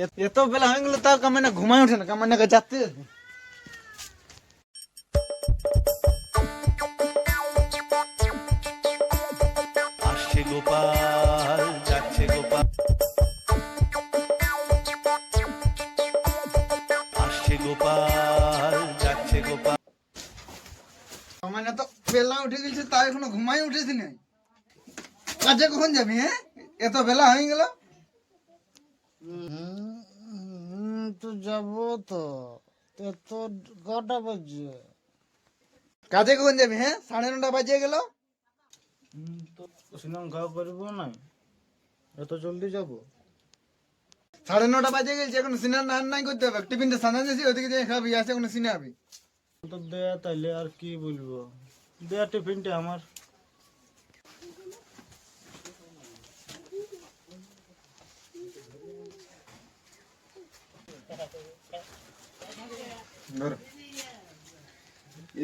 এত বেলা হয়ে গেল তাও কামানে ঘুমাই ওঠে না, কামানে যাচ্ছে। আসছে গোপাল যাচ্ছে গোপাল, আসছে গোপাল যাচ্ছে গোপাল। কামানে তো বেলা উঠে গেছে তাও এখনো ঘুমাই উঠেছি না। কাজে কখন যাবি? হ্যাঁ, এত বেলা হয়ে গেল। তো যাবো তো, তো কটা বাজছে? কাজে কখন যাবি? হ্যাঁ, 9:30 বাজিয়ে গেল। তো স্নান খাওয়া করবো না, এত জলদি যাবো? 9:30 বাজিয়ে গেছে, এখন সিনেমা রান নাই করতে হবে। টিফিনটা সানা দিয়েছি, ওদিকে যে খাবি, আসে এখন সিনে আবি। তো দেয়া তাইলে আর কি বলবো, দেয়া টিফিনটা আমার। ধরো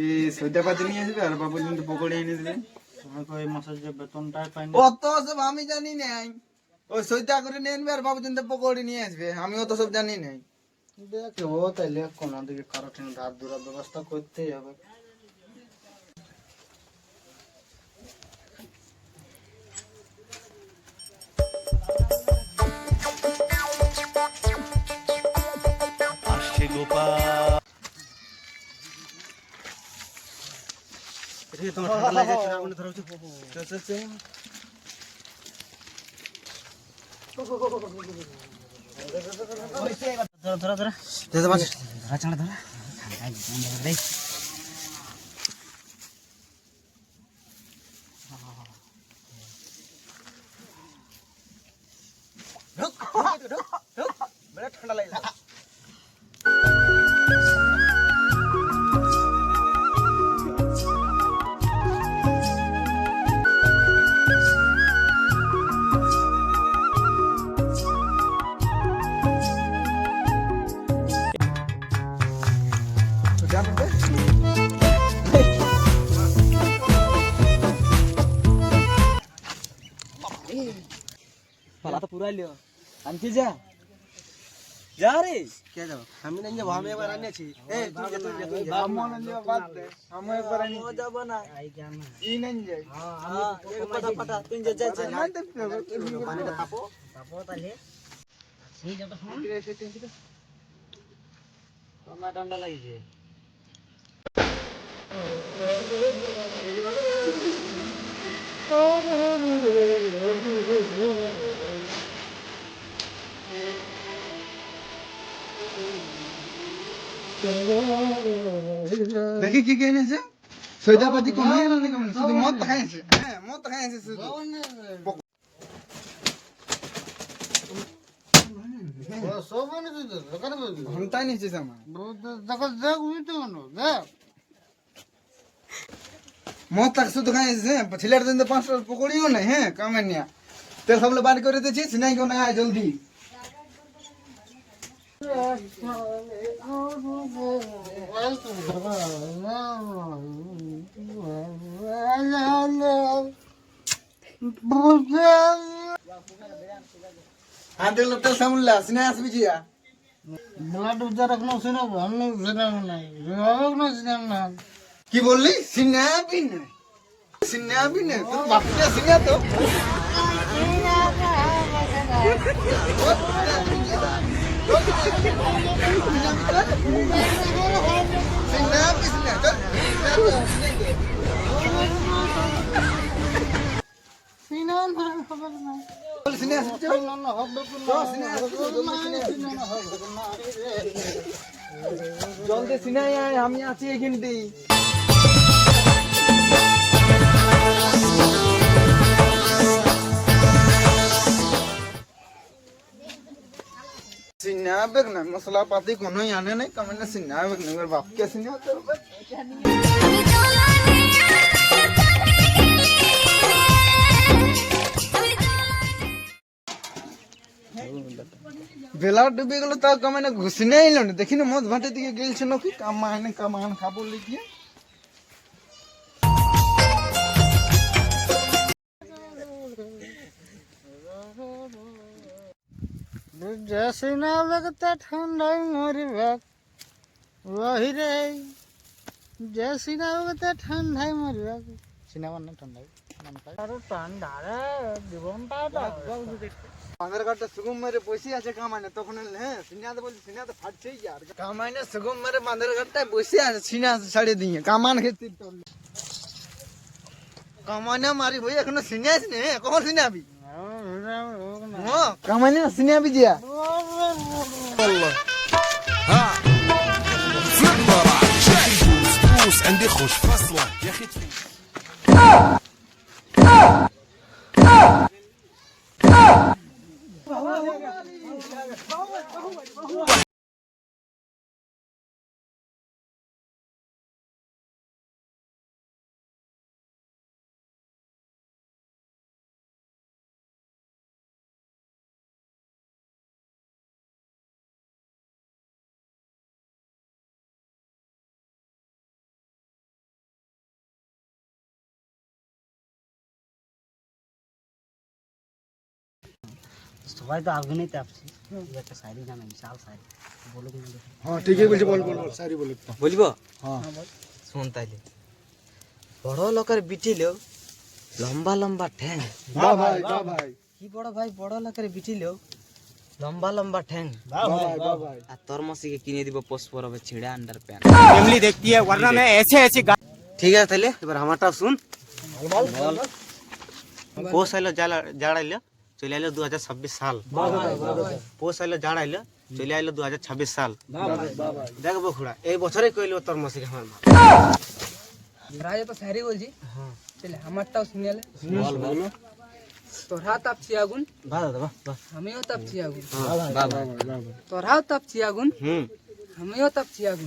এই সৈদাপাতি নিয়ে আসবে আর বাবু কিন্তু পকোড়ি এনে দেবে। তোমাকে ওই মাসের যে বেতনটাই পাইনি। অত সব আমি জানি নাই। ওই সৈদা করে নিয়ে আনবে আর বাবু কিন্তু পকোড়ি নিয়ে আসবে, আমি অত সব জানি নাই। দেখো তাইলে কোন দিকে কারো ধার ধরার ব্যবস্থা করতেই হবে। আসছে গোপাল, তোমার ঠান্ডা লাগে, আগুনে ধরা হচ্ছে। চল চল চল। ধরা ধরা ধরা ধরা চাঁড়া ধরা। বড় ঠান্ডা লাগে। পালা তো পুরাই লিও, আনতে যা যা রে। কে যাবো? আমি নাই যাবো, আমি এবার আনিয়েছি। এই তুই যা, তুই যা, তুই যা। আমন নিয়ে বাদ দে, আমি একবার আনি যাব না ই নাই যাই। হ্যাঁ, পাটা পাটা তুই যা যা যা। না দেখতে হবে পানিটা তাপো তাপো তাহলে এই যত ফোন ঠান্ডা ঠান্ডা লাগছে। দেখি কি কি এনেছে। সৈদাপাতি কম হয়ে গেল নাকি? শুধু মদ খাইছে। হ্যাঁ, মদ খাইছে শুধু। সব এনেছিস তো, দোকানে বসবি। ঘন্টায় নিয়েছিস আমার। দেখ উঠতে কেন দেখ। মদ তাক শুধু খাইছে। হ্যাঁ, ছেলের দিন 5টা পকোড়িও নাই। হ্যাঁ, কামে নিয়া তেল সবগুলো বার করে দিয়েছিস, নাই কেউ না, আয় জলদি। হাত দিল তেল সামুল্লা, সিনে আসবি জিয়া। ব্লাড উদ্ধার রাখলো শুনাবো, আমি শুনাবো নাই, শুনাবো না শুনাবো না। কি বললি? সিনে আবি না, সিনে আবি না, তোর বাপটা সিনে তো। সিনে আবি সিনে চল। বল সিনে আসবি চল। চল সিনে আসবি, জলদি সিনে আয়, আমি আছি এখানটি। সিনে আবেগ না, মশলা পাতি কোনোই আনে নাই, কামে সিনে আবেগ না। এবার বাপকে সিনে হতে হবে। বেলা ডুবে গেল তাও কামানে ঘুষিনে আইল না। দেখি না মদ ভাটের দিকে গেলছে নাকি, কামান খাবো লিখিয়ে। সিনা বেগতে ঠান্ডায় মরবে ওহি রে যে সিনা বেগতে ঠান্ডায় মরবে সিনেমার নাম ঠান্ডায় বাঁধের ঘাটটা সুগম মেরে বসে আছে কামানে তখন হ্যাঁ সিনাতে বলছি সিনাতে ফাটছেই আর কামানে সুগম মেরে বাঁধের ঘাটটায় বসে আছে সিনা ছাড়িয়ে দিয়ে কামান খেতে কামানে মারি ভাই এখনো সিনে আসি নে কখন সিনে আবি কামানে সিনে আবি দিয়া عندي خوش فصلة يا اخي সবাই তো আগুনেই তাপছে একটা শায়রি জানা বিশাল শায়রি বলো কি হ্যাঁ ঠিকই বলছি বল বল সারি বল বলবো হ্যাঁ শোন তাইলে বড় লোকের বিটিলেও লম্বা লম্বা ঠ্যাং বাহ ভাই বাহ ভাই কি বড় ভাই বড় লোকের বিটিলেও লম্বা লম্বা ঠ্যাং বাহ ভাই বাহ ভাই আর তোর মসিকে কিনে দিব পশপর হবে ছিঁড়া আন্ডার প্যান্ট फैमिली देखती है वरना मैं ऐसे ऐसे ঠিক আছে তাহলে এবার আমারটা শুন পোষ আইলো জাড় আইলো চলে আইলো 2026 সাল পোষ আইলো জাড় আইলো চলে আইলো 2026 সাল দেখবো খুড়া এই বছরে কইলো তোর মসিকে আমার মা রাজা তো শায়রি বলছি চলে আমারটাও শুনিয়ালে বল বল তোরা তাপছি আগুন বাহ দাদা বাহ আমিও তাপছি আগুন বাহ বাহ তোরাও তাপছি আগুন হুম আমিও তাপছি আগুন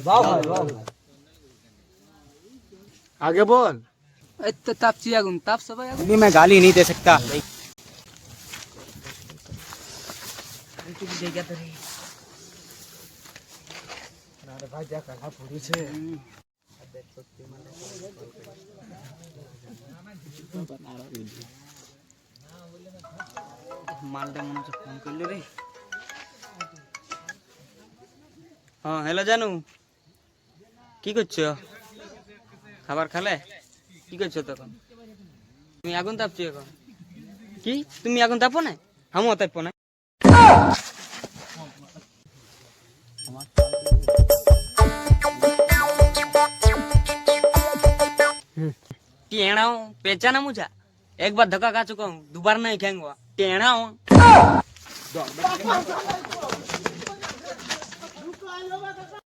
আগে বল এই তো তাপছি আগুন তাপ সবাই আগুন मैं गाली नहीं दे सकता মালটা মনে হচ্ছে ফোন করলি রে হ্যাঁ হ্যালো জানু কি করছো খাবার খালে কি করছো তখন তুমি আগুন তাপছো এখন কি তুমি আগুন তাপো না আমিও তাপো না टेढ़ा हूँ पहचाना मुझे एक बार धक्का खा चुका हूँ दोबारा नहीं खाऊंगा टेढ़ा हूँ